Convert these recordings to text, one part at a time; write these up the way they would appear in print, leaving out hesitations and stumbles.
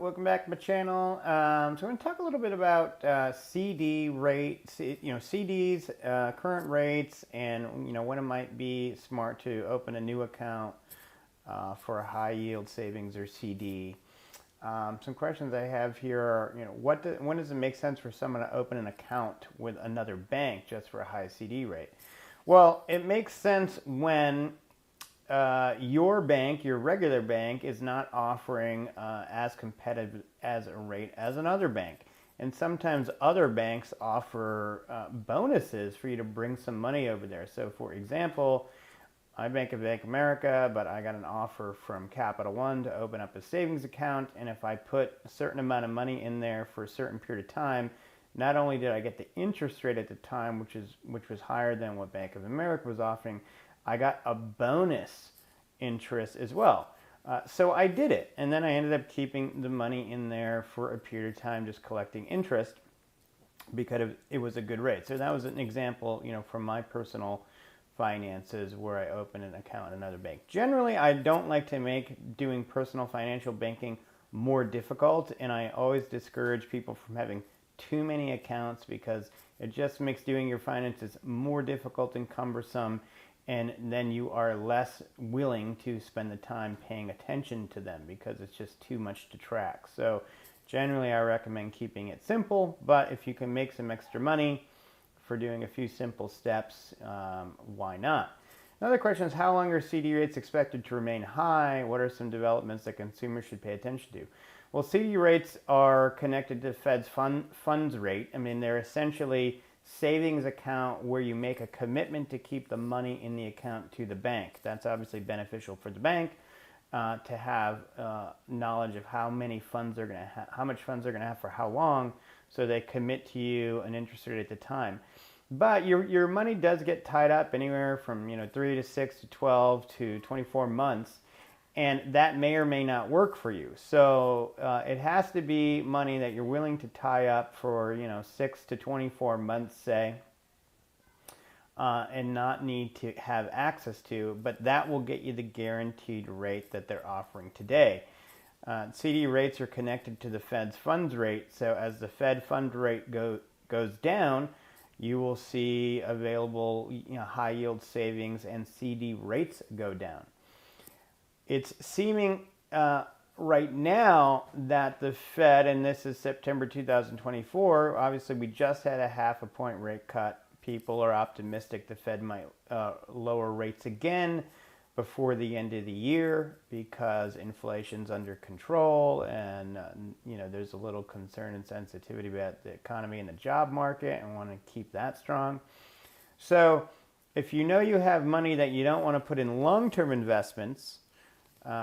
welcome back to my channel. So I'm going to talk a little bit about CD rates, CDs, current rates, and when it might be smart to open a new account for a high yield savings or CD. Some questions I have here are, when does it make sense for someone to open an account with another bank just for a high CD rate? Well, it makes sense when your bank, your regular bank, is not offering as competitive as a rate as another bank. And sometimes other banks offer bonuses for you to bring some money over there. So for example, I bank at Bank of America, but I got an offer from Capital One to open up a savings account. And if I put a certain amount of money in there for a certain period of time, not only did I get the interest rate at the time, which was higher than what Bank of America was offering, I got a bonus interest as well. So I did it, and then I ended up keeping the money in there for a period of time, just collecting interest because it was a good rate. So that was an example, from my personal finances where I opened an account in another bank. Generally, I don't like to make doing personal financial banking more difficult, and I always discourage people from having too many accounts because it just makes doing your finances more difficult and cumbersome, and then you are less willing to spend the time paying attention to them because it's just too much to track. So generally I recommend keeping it simple, but if you can make some extra money for doing a few simple steps, why not? Another question is, how long are CD rates expected to remain high? What are some developments that consumers should pay attention to? Well, CD rates are connected to the Fed's funds rate. I mean, they're essentially savings account where you make a commitment to keep the money in the account to the bank. That's obviously beneficial for the bank to have knowledge of how many funds they're going to have, how much funds they're going to have for how long, so they commit to you an interest rate at the time. But your money does get tied up anywhere from 3 to 6 to 12 to 24 months. And that may or may not work for you. So it has to be money that you're willing to tie up for 6 to 24 months, say, and not need to have access to. But that will get you the guaranteed rate that they're offering today. CD rates are connected to the Fed's funds rate. So as the Fed fund rate goes down, you will see available high yield savings and CD rates go down. It's seeming right now that the Fed, and this is September 2024, obviously we just had a 0.5 point rate cut. People are optimistic the Fed might lower rates again before the end of the year because inflation's under control, and there's a little concern and sensitivity about the economy and the job market, and want to keep that strong. So if you have money that you don't want to put in long-term investments,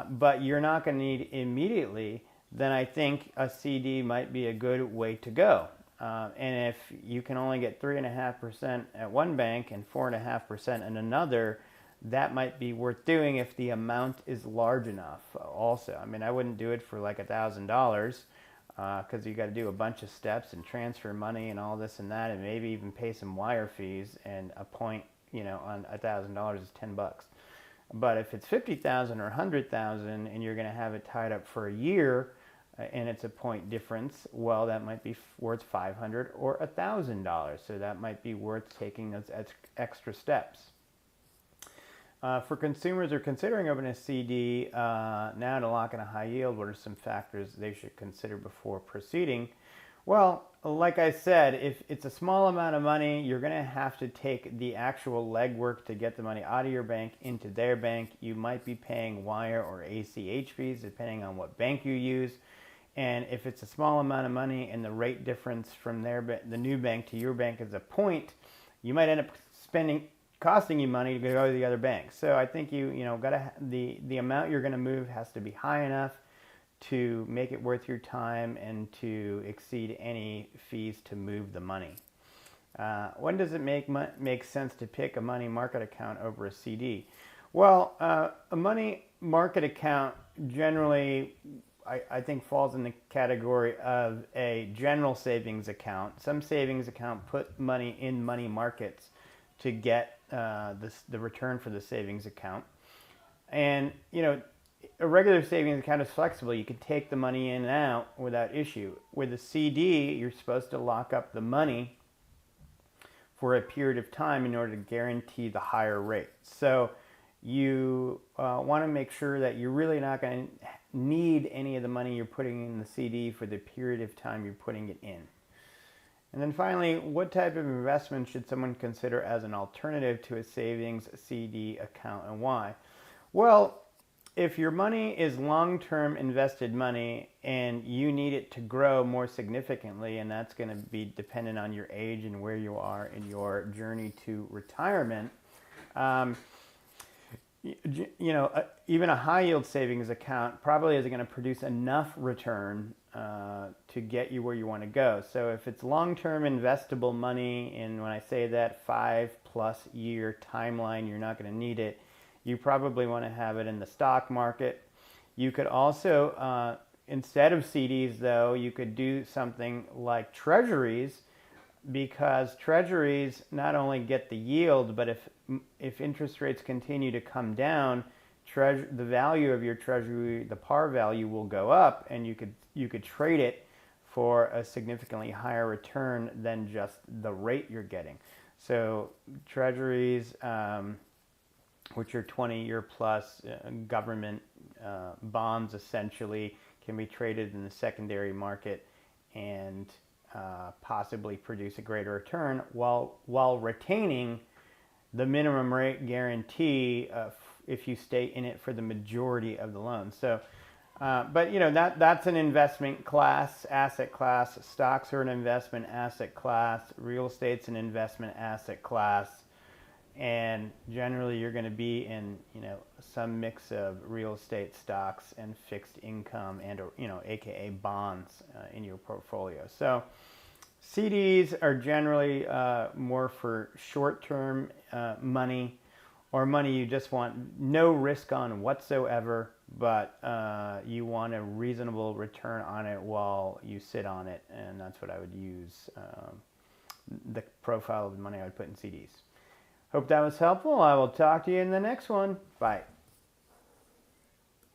but you're not going to need immediately, then I think a CD might be a good way to go. And if you can only get 3.5% at one bank and 4.5% in another, that might be worth doing if the amount is large enough also. I mean, I wouldn't do it for like $1,000 because you got to do a bunch of steps and transfer money and all this and that, and maybe even pay some wire fees, and a point on $1,000 is $10. But if it's 50,000 or 100,000 and you're going to have it tied up for a year and it's a point difference, well, that might be worth $500 or $1,000. So that might be worth taking those extra steps. For consumers who are considering opening a CD now to lock in a high yield, what are some factors they should consider before proceeding? Well, like I said, if it's a small amount of money, you're going to have to take the actual legwork to get the money out of your bank into their bank. You might be paying wire or ACH fees depending on what bank you use. And if it's a small amount of money and the rate difference from the new bank to your bank is a point, you might end up costing you money to go to the other bank. So I think the amount you're going to move has to be high enough to make it worth your time and to exceed any fees to move the money. When does it make sense to pick a money market account over a CD? Well, a money market account generally, I think, falls in the category of a general savings account. Some savings account put money in money markets to get the return for the savings account. And, a regular savings account is flexible. You can take the money in and out without issue. With a CD, you're supposed to lock up the money for a period of time in order to guarantee the higher rate. So you want to make sure that you're really not going to need any of the money you're putting in the CD for the period of time you're putting it in. And then finally, what type of investment should someone consider as an alternative to a savings CD account, and why? Well, if your money is long-term invested money and you need it to grow more significantly, and that's going to be dependent on your age and where you are in your journey to retirement, even a high-yield savings account probably isn't going to produce enough return to get you where you want to go. So if it's long-term investable money, and when I say that 5+ year timeline, you're not going to need it, you probably want to have it in the stock market. You could also, instead of CDs though, you could do something like treasuries, because treasuries not only get the yield, but if interest rates continue to come down, the value of your treasury, the par value, will go up, and you could trade it for a significantly higher return than just the rate you're getting. So treasuries, which are 20-year plus government bonds, essentially, can be traded in the secondary market and possibly produce a greater return while retaining the minimum rate guarantee if you stay in it for the majority of the loan. So, but that's an investment class, asset class. Stocks are an investment asset class. Real estate's an investment asset class. And generally, you're going to be in, some mix of real estate, stocks, and fixed income, and AKA bonds in your portfolio. So, CDs are generally more for short-term money, or money you just want no risk on whatsoever, but you want a reasonable return on it while you sit on it, and that's what I would use. The profile of the money I would put in CDs. Hope that was helpful. I will talk to you in the next one. Bye.